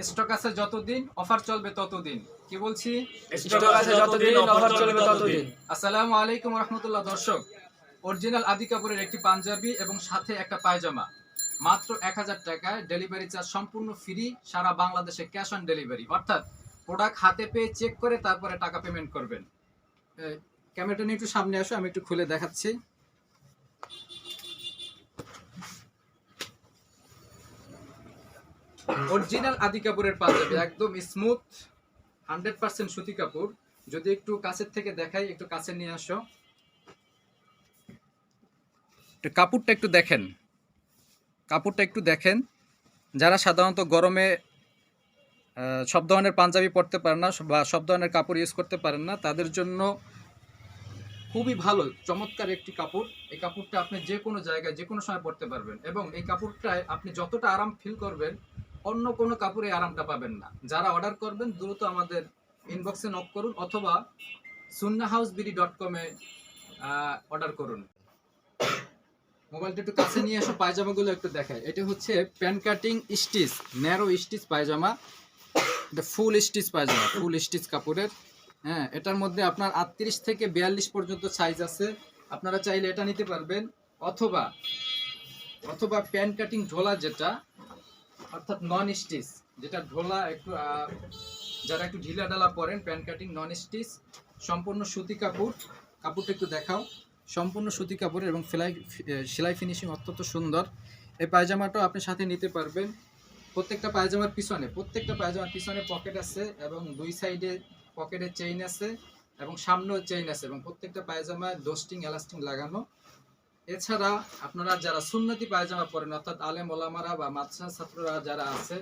Stock আছে যতদিন offer চলবে ততদিন। কি বলছি? স্টক আছে যতদিন অফার চলবে ততদিন। আসসালামু আলাইকুম রহমতুল্লাহ। দর্শক, অরিজিনাল আদি কাপড়ের একটি পাঞ্জাবি এবং সাথে একটা পায়জামা মাত্র 1000 টাকায়, ডেলিভারি চার্জ সম্পূর্ণ ফ্রি, সারা বাংলাদেশে ক্যাশ অন ডেলিভারি। অর্থাৎ প্রোডাক্ট হাতে পেয়ে চেক করে তারপরে টাকা পেমেন্ট করবেন। ক্যামেরাটা নিয়ে একটু সামনে আসো, আমি একটু খুলে দেখাচ্ছি। অরিজিনাল আদি কাপড়ের পাঞ্জাবি, একদম স্মুথ, 100% সুতি কাপড়। যদি একটু কাছের থেকে দেখাই, একটু কাছে নিয়ে আসো, কাপড়টা একটু দেখেন, কাপড়টা একটু দেখেন। যারা সাধারণত গরমে সব ধরনের পাঞ্জাবি পরতে পারেন না বা সব ধরনের কাপড় ইউজ করতে পারেন না, তাদের জন্য খুবই ভালো, চমৎকার একটি কাপড়। এই কাপড়টা আপনি যে কোনো জায়গায় যে কোনো সময় পরতে পারবেন এবং এই কাপড়টায় আপনি যতটা আরাম ফিল করবেন অন্য কোনো কাপড়ে আরামটা পাবেন না। যারা অর্ডার করবেন দ্রুত আমাদের ইনবক্সে নক করুন অথবা sunnahouseBD.com এ অর্ডার করুন। মোবাইলটা একটু কাছে নিয়ে এসো, পায়জামাগুলো একটু দেখায়। এটা হচ্ছে pan cutting stitch, narrow stitch pyjama. এটা ফুল স্টিচ পায়জামা, ফুল স্টিচ কাপড়ের। হ্যাঁ, এটার মধ্যে আপনার 38 থেকে 42 পর্যন্ত সাইজ আছে। আপনারা চাইলে এটা নিতে পারবেন অথবা অথবা প্যান কাটিং ঢোলা, যেটা অর্থাৎ নন স্টিচ, যেটা ঢোলা একটু যারা একটু ঢিলা ঢালা পরেন, প্যান কাটিং নন স্টিচ, সম্পূর্ণ সুতি কাপড়। কাপড়টা একটু দেখাও, সম্পূর্ণ সুতি কাপড় এবং সেলাই ফিনিশিং অত্যন্ত সুন্দর। এই পায়জামাটাও আপনি সাথে নিতে পারবেন। প্রত্যেকটা পায়জামার পিছনে পকেট আছে এবং দুই সাইডে পকেটে চেইন আছে এবং সামনেও চেইন আছে এবং প্রত্যেকটা পায়জামায় ডোস্টিং এলাস্টিং লাগানো। এছাড়া আপনারা যারা সুন্নতি পায়জামা পরেন, অর্থাৎ আলেম ওলামারা বা মাদ্রাসা ছাত্ররা যারা আছে,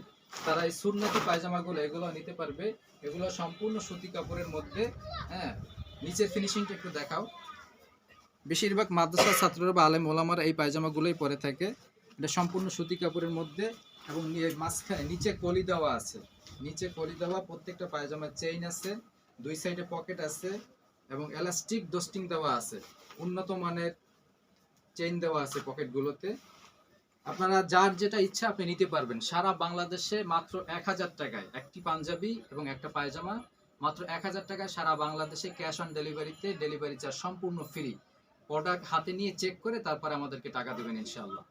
তারা এই সুন্নতি পায়জামাগুলো এগুলো নিতে পারবে। এগুলো সম্পূর্ণ সুতি কাপড়ের মধ্যে। হ্যাঁ, নিচের ফিনিশিংটা একটু দেখাও। বেশিরভাগ মাদ্রাসা ছাত্ররা বা আলেম ওলামারা এই পায়জামাগুলোই পরে থাকে। এটা সম্পূর্ণ সুতি কাপড়ের মধ্যে এবং মাঝখানে নিচে কলি দেওয়া আছে, নিচে কলি দেওয়া। প্রত্যেকটা পায়জামার চেইন আছে, দুই সাইডে পকেট আছে এবং এলাস্টিক ডোস্টিং দেওয়া আছে, উন্নত মানের চেইন দেওয়া আছে পকেটগুলোতে। আপনারা যার যেটা ইচ্ছা আপনি নিতে পারবেন। সারা বাংলাদেশে মাত্র 1000 টাকায় একটি পাঞ্জাবি এবং একটা পায়জামা, মাত্র 1000 টাকায় সারা বাংলাদেশে ক্যাশ অন ডেলিভারিতে, ডেলিভারি চার্জ সম্পূর্ণ ফ্রি। প্রোডাক্ট হাতে নিয়ে চেক করে তারপরে আমাদেরকে টাকা দেবেন ইনশাআল্লাহ।